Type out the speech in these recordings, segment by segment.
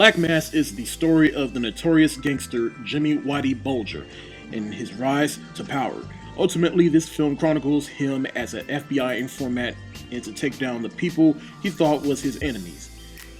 Black Mass is the story of the notorious gangster Jimmy Whitey Bulger and his rise to power. Ultimately, this film chronicles him as an FBI informant and to take down the people he thought was his enemies.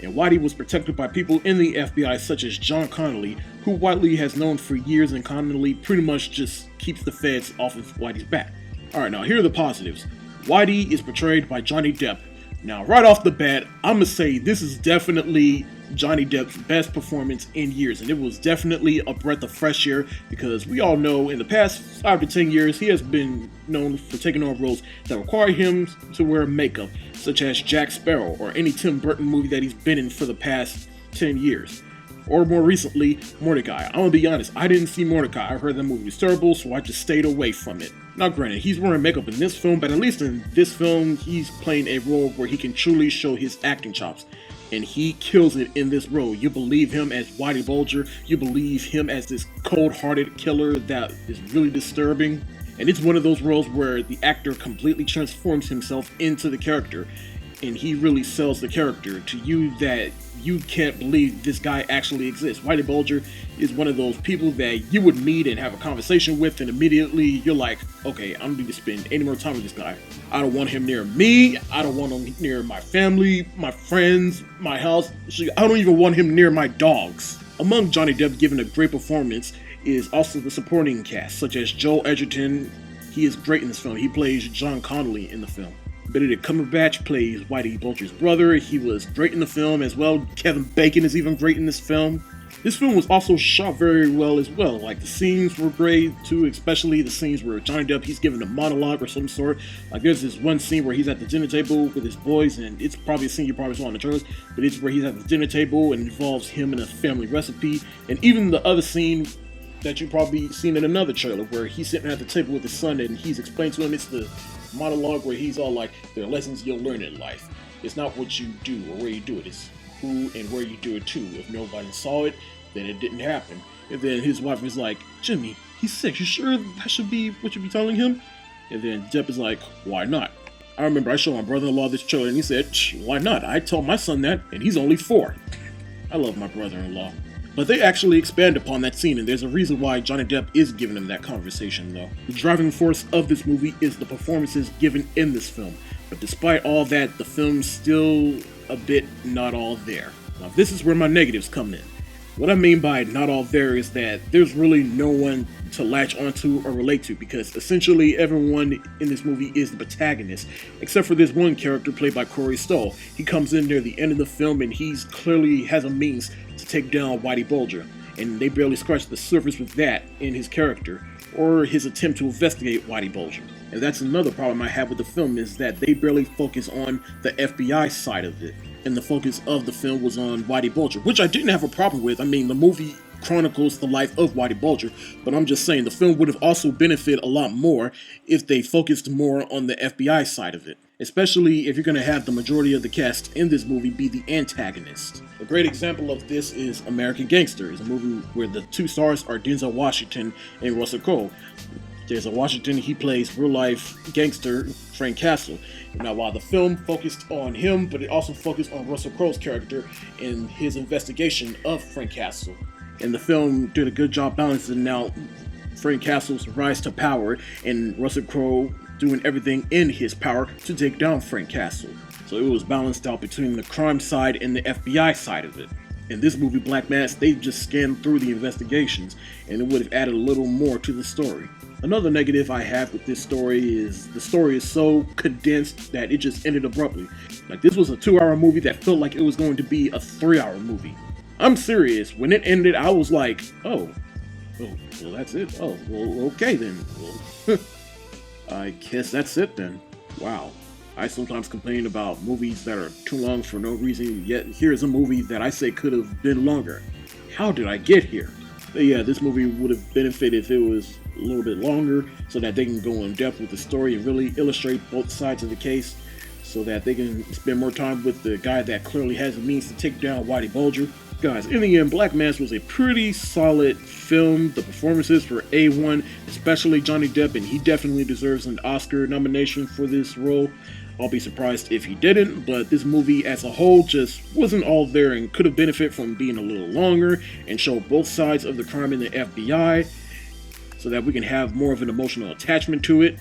And Whitey was protected by people in the FBI such as John Connolly, who Whitey has known for years, and Connolly pretty much just keeps the feds off of Whitey's back. Alright, now here are the positives. Whitey is portrayed by Johnny Depp. Now, right off the bat, I'm gonna say this is definitely Johnny Depp's best performance in years, and it was definitely a breath of fresh air because we all know in the past 5 to 10 years he has been known for taking on roles that require him to wear makeup, such as Jack Sparrow or any Tim Burton movie that he's been in for the past 10 years. Or more recently, Mordecai. I'm gonna be honest, I didn't see Mordecai. I heard that movie was terrible, so I just stayed away from it. Now granted, he's wearing makeup in this film, but at least in this film, he's playing a role where he can truly show his acting chops. And he kills it in this role. You believe him as Whitey Bulger, you believe him as this cold-hearted killer that is really disturbing. And it's one of those roles where the actor completely transforms himself into the character, and he really sells the character to you that you can't believe this guy actually exists. Whitey Bulger is one of those people that you would meet and have a conversation with, and immediately you're like, okay, I don't need to spend any more time with this guy. I don't want him near me. I don't want him near my family, my friends, my house. I don't even want him near my dogs. Among Johnny Depp giving a great performance is also the supporting cast, such as Joel Edgerton. He is great in this film. He plays John Connolly in the film. Benedict Cumberbatch plays Whitey Bulger's brother. He was great in the film as well. Kevin Bacon is even great in this film. This film was also shot very well as well. Like, the scenes were great too, especially the scenes where Johnny Depp, he's giving a monologue or some sort. Like, there's this one scene where he's at the dinner table with his boys, and it's probably a scene you probably saw on the trailers, but it's where he's at the dinner table and involves him in a family recipe. And even the other scene that you've probably seen in another trailer where he's sitting at the table with his son and he's explaining to him, it's the monologue where he's all like, there are lessons you'll learn in life. It's not what you do or where you do it, it's who and where you do it to. If nobody saw it, then it didn't happen. And then his wife is like, Jimmy, he's sick, you sure that should be what you be telling him? And then Depp is like, why not? I remember I showed my brother-in-law this trailer and he said, why not? I told my son that and he's only 4. I love my brother-in-law. But they actually expand upon that scene, and there's a reason why Johnny Depp is giving him that conversation, though. The driving force of this movie is the performances given in this film. But despite all that, the film's still a bit not all there. Now, this is where my negatives come in. What I mean by not all there is that there's really no one to latch onto or relate to, because essentially everyone in this movie is the protagonist, except for this one character played by Corey Stoll. He comes in near the end of the film and he's clearly has a means to take down Whitey Bulger, and they barely scratch the surface with that in his character, or his attempt to investigate Whitey Bulger. And that's another problem I have with the film, is that they barely focus on the FBI side of it, and the focus of the film was on Whitey Bulger, which I didn't have a problem with. I mean, the movie chronicles the life of Whitey Bulger, but I'm just saying the film would have also benefited a lot more if they focused more on the FBI side of it, especially if you're going to have the majority of the cast in this movie be the antagonist. A great example of this is American Gangster. It's a movie where the 2 stars are Denzel Washington and Russell Crowe. Denzel Washington, he plays real-life gangster Frank Castle. Now, while the film focused on him, but it also focused on Russell Crowe's character and his investigation of Frank Castle. And the film did a good job balancing out Frank Castle's rise to power and Russell Crowe doing everything in his power to take down Frank Castle. So it was balanced out between the crime side and the FBI side of it. In this movie, Black Mass, they just scanned through the investigations, and it would have added a little more to the story. Another negative I have with this story is the story is so condensed that it just ended abruptly. Like, this was a 2-hour movie that felt like it was going to be a 3-hour movie. I'm serious. When it ended, I was like, oh, well, that's it. Oh, well, okay then. Well, I guess that's it then. Wow. I sometimes complain about movies that are too long for no reason, yet here's a movie that I say could have been longer. How did I get here? But yeah, this movie would have benefited if it was a little bit longer, so that they can go in depth with the story and really illustrate both sides of the case, so that they can spend more time with the guy that clearly has the means to take down Whitey Bulger. Guys, in the end, Black Mass was a pretty solid film. The performances were A1, especially Johnny Depp, and he definitely deserves an Oscar nomination for this role. I'll be surprised if he didn't, but this movie as a whole just wasn't all there and could have benefited from being a little longer and show both sides of the crime in the FBI so that we can have more of an emotional attachment to it.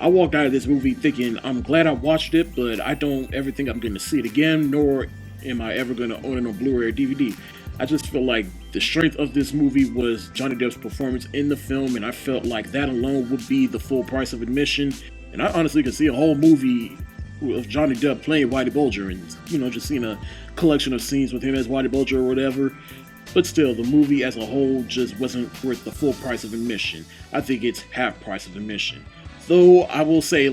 I walked out of this movie thinking I'm glad I watched it, but I don't ever think I'm going to see it again, nor am I ever going to own it on Blu-ray or DVD. I just feel like the strength of this movie was Johnny Depp's performance in the film, and I felt like that alone would be the full price of admission. And I honestly could see a whole movie of Johnny Depp playing Whitey Bulger and, just seeing a collection of scenes with him as Whitey Bulger or whatever. But still, the movie as a whole just wasn't worth the full price of admission. I think it's half price of admission. Though I will say,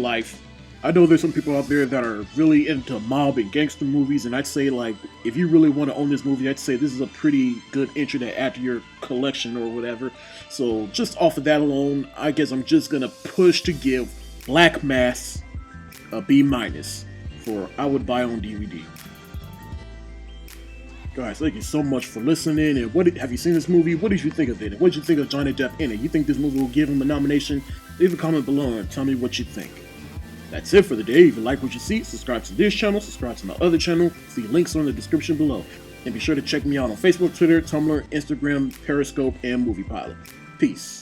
I know there's some people out there that are really into mob and gangster movies, and I'd say, if you really want to own this movie, I'd say this is a pretty good entry to add to your collection or whatever. So just off of that alone, I guess I'm just gonna push to give Black Mass a B- for I would buy on DVD. Guys, thank you so much for listening. And have you seen this movie? What did you think of it? And what did you think of Johnny Depp in it? You think this movie will give him a nomination? Leave a comment below and tell me what you think. That's it for the day. If you like what you see, subscribe to this channel, subscribe to my other channel. See links are in the description below. And be sure to check me out on Facebook, Twitter, Tumblr, Instagram, Periscope, and Movie Pilot. Peace.